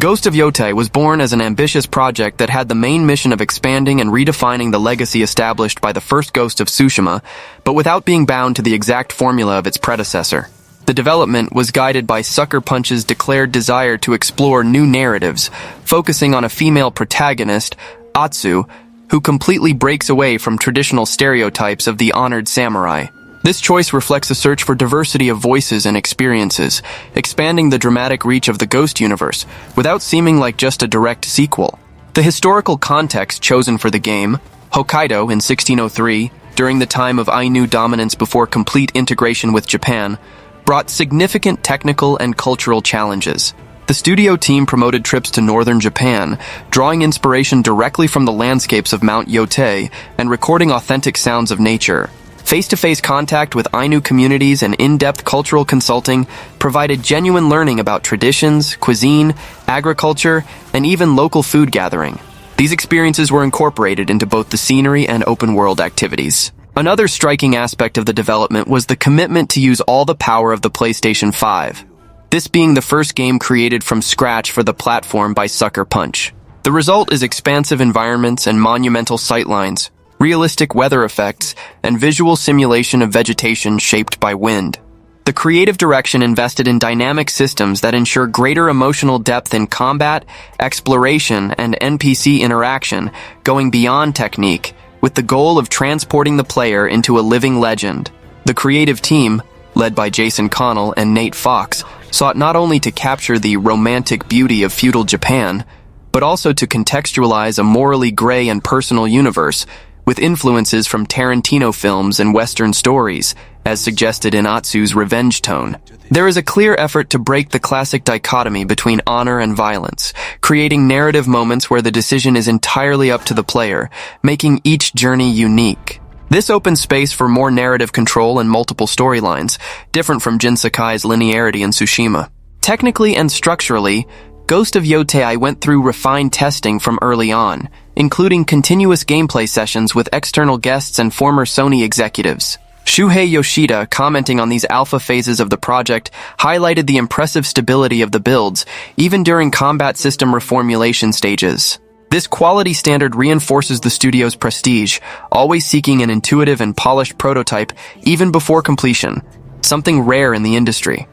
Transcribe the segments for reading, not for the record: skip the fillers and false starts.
Ghost of Yōtei was born as an ambitious project that had the main mission of expanding and redefining the legacy established by the first Ghost of Tsushima, but without being bound to the exact formula of its predecessor. The development was guided by Sucker Punch's declared desire to explore new narratives, focusing on a female protagonist, Atsu, who completely breaks away from traditional stereotypes of the honored samurai. This choice reflects a search for diversity of voices and experiences, expanding the dramatic reach of the Ghost universe, without seeming like just a direct sequel. The historical context chosen for the game, Hokkaido in 1603, during the time of Ainu dominance before complete integration with Japan, brought significant technical and cultural challenges. The studio team promoted trips to northern Japan, drawing inspiration directly from the landscapes of Mount Yōtei and recording authentic sounds of nature. Face-to-face contact with Ainu communities and in-depth cultural consulting provided genuine learning about traditions, cuisine, agriculture, and even local food gathering. These experiences were incorporated into both the scenery and open-world activities. Another striking aspect of the development was the commitment to use all the power of the PlayStation 5. This being the first game created from scratch for the platform by Sucker Punch. The result is expansive environments and monumental sightlines, realistic weather effects, and visual simulation of vegetation shaped by wind. The creative direction invested in dynamic systems that ensure greater emotional depth in combat, exploration, and NPC interaction, going beyond technique, with the goal of transporting the player into a living legend. The creative team, led by Jason Connell and Nate Fox, sought not only to capture the romantic beauty of feudal Japan, but also to contextualize a morally gray and personal universe, with influences from Tarantino films and Western stories, as suggested in Atsu's revenge tone. There is a clear effort to break the classic dichotomy between honor and violence, creating narrative moments where the decision is entirely up to the player, making each journey unique. This opens space for more narrative control and multiple storylines, different from Jin Sakai's linearity in Tsushima. Technically and structurally, Ghost of Yōtei went through refined testing from early on, including continuous gameplay sessions with external guests and former Sony executives. Shuhei Yoshida, commenting on these alpha phases of the project, highlighted the impressive stability of the builds, even during combat system reformulation stages. This quality standard reinforces the studio's prestige, always seeking an intuitive and polished prototype even before completion, something rare in the industry.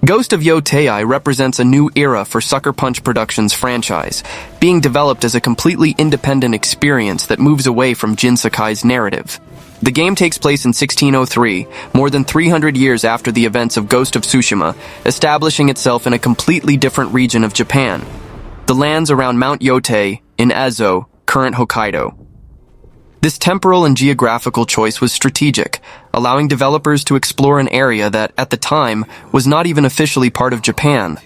Ghost of Yōtei represents a new era for Sucker Punch Productions' franchise, being developed as a completely independent experience that moves away from Jin Sakai's narrative. The game takes place in 1603, more than 300 years after the events of Ghost of Tsushima, establishing itself in a completely different region of Japan. The lands around Mount Yōtei in Ezo, current Hokkaido. This temporal and geographical choice was strategic, allowing developers to explore an area that, at the time, was not even officially part of Japan,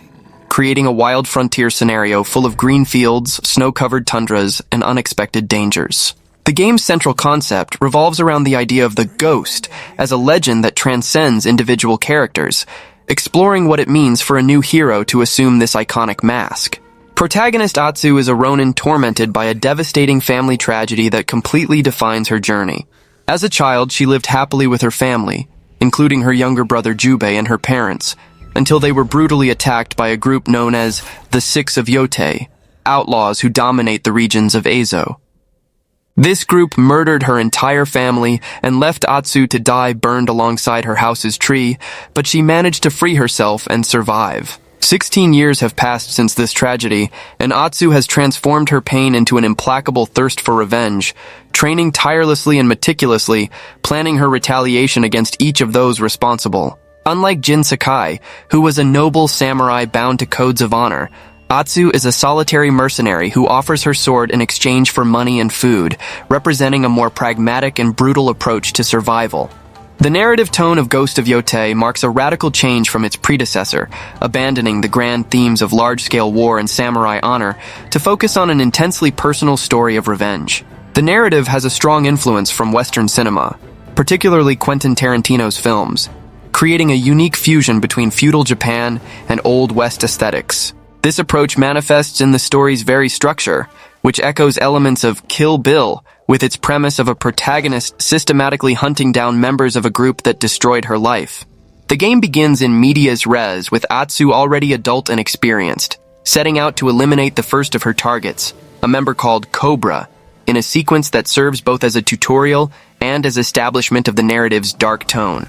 creating a wild frontier scenario full of green fields, snow-covered tundras, and unexpected dangers. The game's central concept revolves around the idea of the ghost as a legend that transcends individual characters, exploring what it means for a new hero to assume this iconic mask. Protagonist Atsu is a ronin tormented by a devastating family tragedy that completely defines her journey. As a child, she lived happily with her family, including her younger brother Jubei and her parents, until they were brutally attacked by a group known as the Six of Yōtei, outlaws who dominate the regions of Ezo. This group murdered her entire family and left Atsu to die burned alongside her house's tree, but she managed to free herself and survive. 16 years have passed since this tragedy, and Atsu has transformed her pain into an implacable thirst for revenge, training tirelessly and meticulously, planning her retaliation against each of those responsible. Unlike Jin Sakai, who was a noble samurai bound to codes of honor, Atsu is a solitary mercenary who offers her sword in exchange for money and food, representing a more pragmatic and brutal approach to survival. The narrative tone of Ghost of Yōtei marks a radical change from its predecessor, abandoning the grand themes of large-scale war and samurai honor to focus on an intensely personal story of revenge. The narrative has a strong influence from Western cinema, particularly Quentin Tarantino's films, creating a unique fusion between feudal Japan and Old West aesthetics. This approach manifests in the story's very structure, which echoes elements of Kill Bill, with its premise of a protagonist systematically hunting down members of a group that destroyed her life. The game begins in medias res with Atsu already adult and experienced, setting out to eliminate the first of her targets, a member called Cobra, in a sequence that serves both as a tutorial and as establishment of the narrative's dark tone.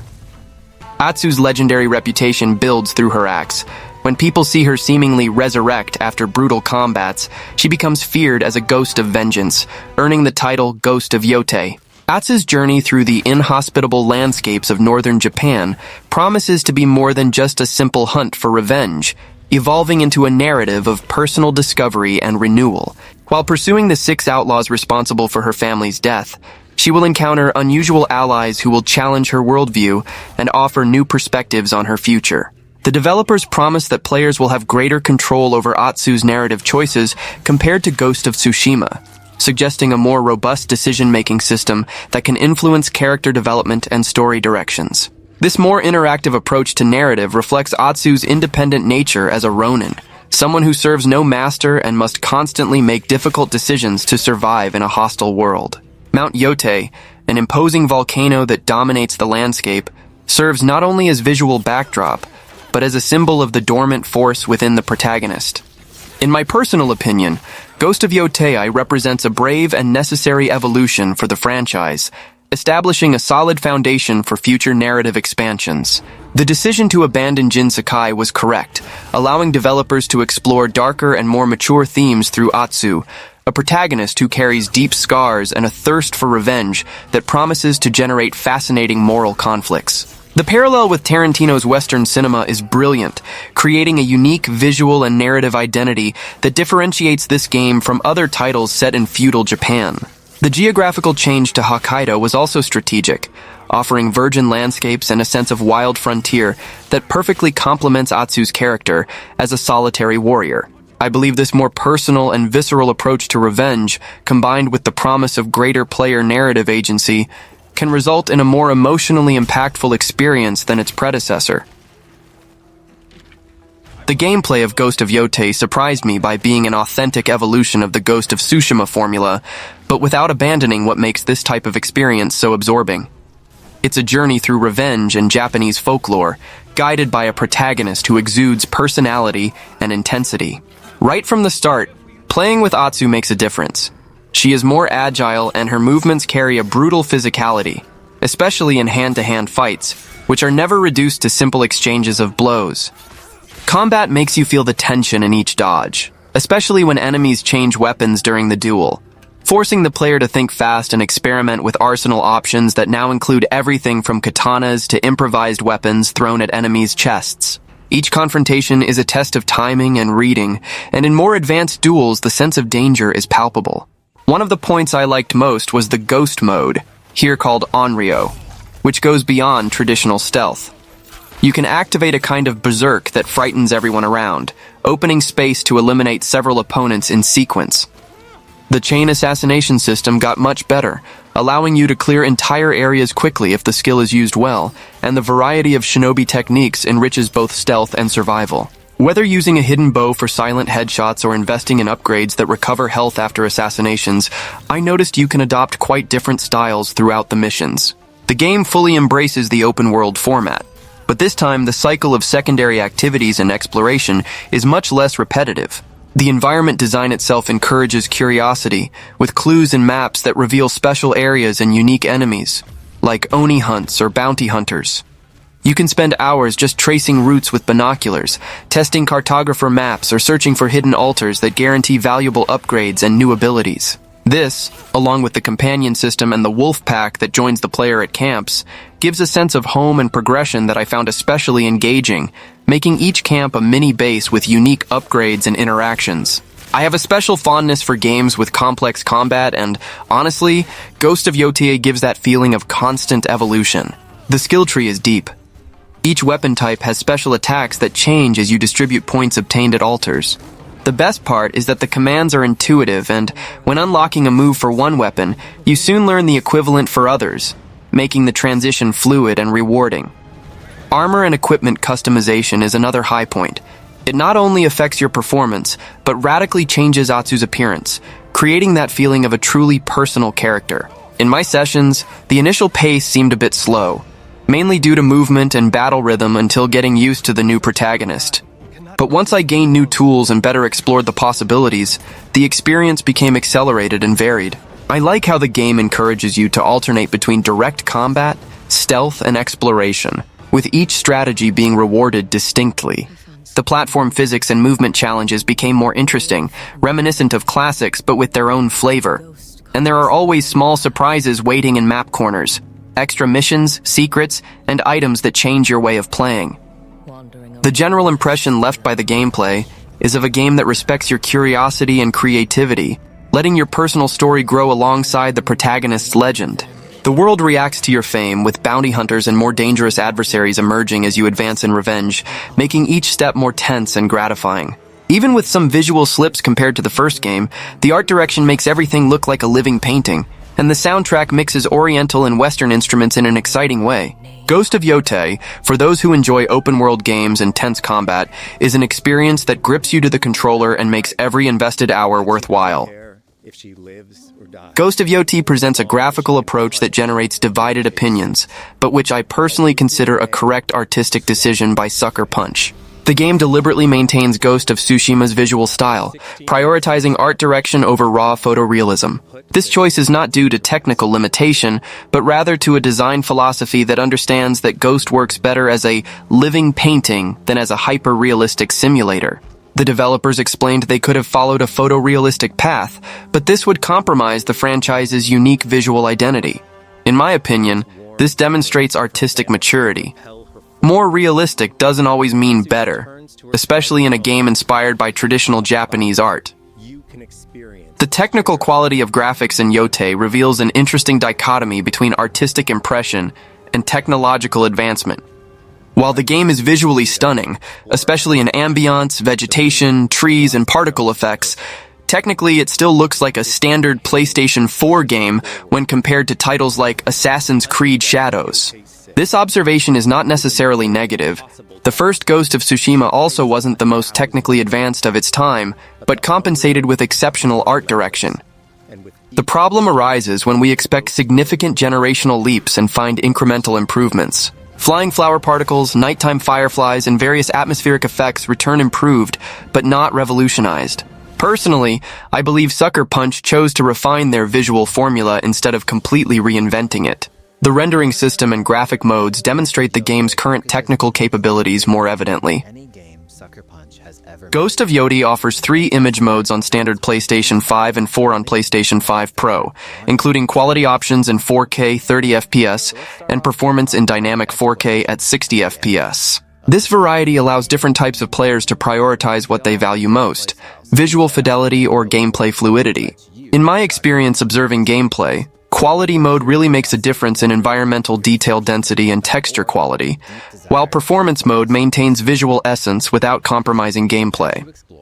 Atsu's legendary reputation builds through her acts. When people see her seemingly resurrect after brutal combats, she becomes feared as a ghost of vengeance, earning the title Ghost of Yōtei. Atsu's journey through the inhospitable landscapes of northern Japan promises to be more than just a simple hunt for revenge, evolving into a narrative of personal discovery and renewal. While pursuing the 6 outlaws responsible for her family's death, she will encounter unusual allies who will challenge her worldview and offer new perspectives on her future. The developers promise that players will have greater control over Atsu's narrative choices compared to Ghost of Tsushima, suggesting a more robust decision-making system that can influence character development and story directions. This more interactive approach to narrative reflects Atsu's independent nature as a ronin, someone who serves no master and must constantly make difficult decisions to survive in a hostile world. Mount Yōtei, an imposing volcano that dominates the landscape, serves not only as visual backdrop, but as a symbol of the dormant force within the protagonist. In my personal opinion, Ghost of Yōtei represents a brave and necessary evolution for the franchise, establishing a solid foundation for future narrative expansions. The decision to abandon Jin Sakai was correct, allowing developers to explore darker and more mature themes through Atsu, a protagonist who carries deep scars and a thirst for revenge that promises to generate fascinating moral conflicts. The parallel with Tarantino's Western cinema is brilliant, creating a unique visual and narrative identity that differentiates this game from other titles set in feudal Japan. The geographical change to Hokkaido was also strategic, offering virgin landscapes and a sense of wild frontier that perfectly complements Atsu's character as a solitary warrior. I believe this more personal and visceral approach to revenge, combined with the promise of greater player narrative agency, can result in a more emotionally impactful experience than its predecessor. The gameplay of Ghost of Yōtei surprised me by being an authentic evolution of the Ghost of Tsushima formula, but without abandoning what makes this type of experience so absorbing. It's a journey through revenge and Japanese folklore, guided by a protagonist who exudes personality and intensity. Right from the start, playing with Atsu makes a difference. She is more agile and her movements carry a brutal physicality, especially in hand-to-hand fights, which are never reduced to simple exchanges of blows. Combat makes you feel the tension in each dodge, especially when enemies change weapons during the duel, forcing the player to think fast and experiment with arsenal options that now include everything from katanas to improvised weapons thrown at enemies' chests. Each confrontation is a test of timing and reading, and in more advanced duels, the sense of danger is palpable. One of the points I liked most was the Ghost mode, here called Onryo, which goes beyond traditional stealth. You can activate a kind of berserk that frightens everyone around, opening space to eliminate several opponents in sequence. The chain assassination system got much better, allowing you to clear entire areas quickly if the skill is used well, and the variety of shinobi techniques enriches both stealth and survival. Whether using a hidden bow for silent headshots or investing in upgrades that recover health after assassinations, I noticed you can adopt quite different styles throughout the missions. The game fully embraces the open-world format, but this time the cycle of secondary activities and exploration is much less repetitive. The environment design itself encourages curiosity, with clues and maps that reveal special areas and unique enemies, like Oni hunts or bounty hunters. You can spend hours just tracing routes with binoculars, testing cartographer maps, or searching for hidden altars that guarantee valuable upgrades and new abilities. This, along with the companion system and the wolf pack that joins the player at camps, gives a sense of home and progression that I found especially engaging, making each camp a mini base with unique upgrades and interactions. I have a special fondness for games with complex combat, and honestly, Ghost of Yōtei gives that feeling of constant evolution. The skill tree is deep. Each weapon type has special attacks that change as you distribute points obtained at altars. The best part is that the commands are intuitive, and when unlocking a move for one weapon, you soon learn the equivalent for others, making the transition fluid and rewarding. Armor and equipment customization is another high point. It not only affects your performance, but radically changes Atsu's appearance, creating that feeling of a truly personal character. In my sessions, the initial pace seemed a bit slow, mainly due to movement and battle rhythm until getting used to the new protagonist. But once I gained new tools and better explored the possibilities, the experience became accelerated and varied. I like how the game encourages you to alternate between direct combat, stealth, and exploration, with each strategy being rewarded distinctly. The platform physics and movement challenges became more interesting, reminiscent of classics but with their own flavor. And there are always small surprises waiting in map corners, extra missions, secrets, and items that change your way of playing. The general impression left by the gameplay is of a game that respects your curiosity and creativity, letting your personal story grow alongside the protagonist's legend. The world reacts to your fame, with bounty hunters and more dangerous adversaries emerging as you advance in revenge, making each step more tense and gratifying. Even with some visual slips compared to the first game, the art direction makes everything look like a living painting, and the soundtrack mixes Oriental and Western instruments in an exciting way. Ghost of Yōtei, for those who enjoy open-world games and tense combat, is an experience that grips you to the controller and makes every invested hour worthwhile. Ghost of Yōtei presents a graphical approach that generates divided opinions, but which I personally consider a correct artistic decision by Sucker Punch. The game deliberately maintains Ghost of Tsushima's visual style, prioritizing art direction over raw photorealism. This choice is not due to technical limitation, but rather to a design philosophy that understands that Ghost works better as a living painting than as a hyper-realistic simulator. The developers explained they could have followed a photorealistic path, but this would compromise the franchise's unique visual identity. In my opinion, this demonstrates artistic maturity. More realistic doesn't always mean better, especially in a game inspired by traditional Japanese art. The technical quality of graphics in Yōtei reveals an interesting dichotomy between artistic impression and technological advancement. While the game is visually stunning, especially in ambience, vegetation, trees, and particle effects, technically it still looks like a standard PlayStation 4 game when compared to titles like Assassin's Creed Shadows. This observation is not necessarily negative. The first Ghost of Tsushima also wasn't the most technically advanced of its time, but compensated with exceptional art direction. The problem arises when we expect significant generational leaps and find incremental improvements. Flying flower particles, nighttime fireflies, and various atmospheric effects return improved, but not revolutionized. Personally, I believe Sucker Punch chose to refine their visual formula instead of completely reinventing it. The rendering system and graphic modes demonstrate the game's current technical capabilities more evidently. Ghost of Yōtei offers 3 image modes on standard PlayStation 5 and 4 on PlayStation 5 Pro, including quality options in 4K 30 FPS and performance in dynamic 4K at 60 FPS. This variety allows different types of players to prioritize what they value most: visual fidelity or gameplay fluidity. In my experience observing gameplay, quality mode really makes a difference in environmental detail density and texture quality, while performance mode maintains visual essence without compromising gameplay.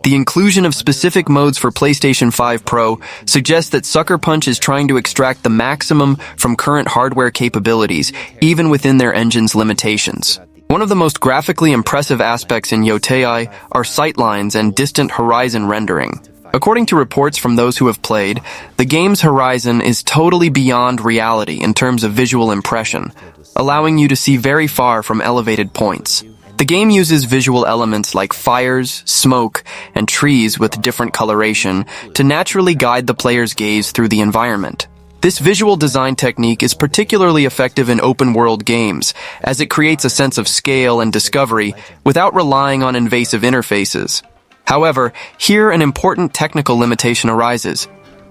The inclusion of specific modes for PlayStation 5 Pro suggests that Sucker Punch is trying to extract the maximum from current hardware capabilities, even within their engine's limitations. One of the most graphically impressive aspects in Yōtei are sightlines and distant horizon rendering. According to reports from those who have played, the game's horizon is totally beyond reality in terms of visual impression, allowing you to see very far from elevated points. The game uses visual elements like fires, smoke, and trees with different coloration to naturally guide the player's gaze through the environment. This visual design technique is particularly effective in open-world games, as it creates a sense of scale and discovery without relying on invasive interfaces. However, here an important technical limitation arises.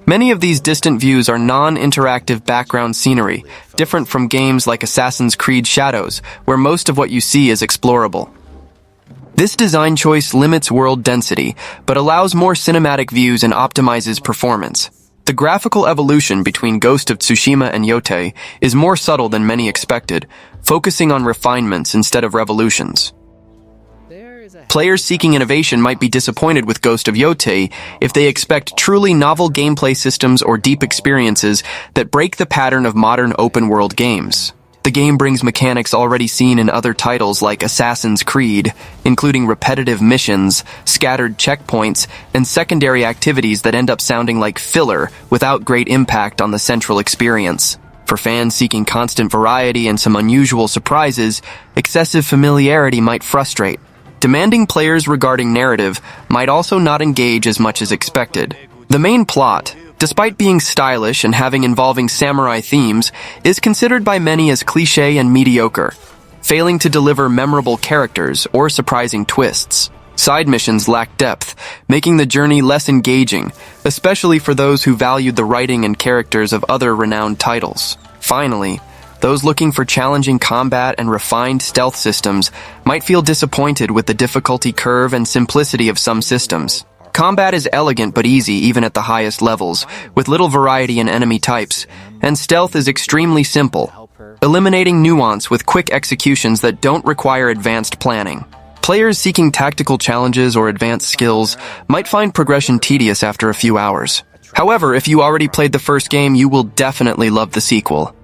Many of these distant views are non-interactive background scenery, different from games like Assassin's Creed Shadows, where most of what you see is explorable. This design choice limits world density, but allows more cinematic views and optimizes performance. The graphical evolution between Ghost of Tsushima and Yōtei is more subtle than many expected, focusing on refinements instead of revolutions. Players seeking innovation might be disappointed with Ghost of Yōtei if they expect truly novel gameplay systems or deep experiences that break the pattern of modern open-world games. The game brings mechanics already seen in other titles like Assassin's Creed, including repetitive missions, scattered checkpoints, and secondary activities that end up sounding like filler without great impact on the central experience. For fans seeking constant variety and some unusual surprises, excessive familiarity might frustrate. Demanding players regarding narrative might also not engage as much as expected. The main plot, despite being stylish and having involving samurai themes, is considered by many as cliché and mediocre, failing to deliver memorable characters or surprising twists. Side missions lack depth, making the journey less engaging, especially for those who valued the writing and characters of other renowned titles. Finally, those looking for challenging combat and refined stealth systems might feel disappointed with the difficulty curve and simplicity of some systems. Combat is elegant but easy even at the highest levels, with little variety in enemy types, and stealth is extremely simple, eliminating nuance with quick executions that don't require advanced planning. Players seeking tactical challenges or advanced skills might find progression tedious after a few hours. However, if you already played the first game, you will definitely love the sequel.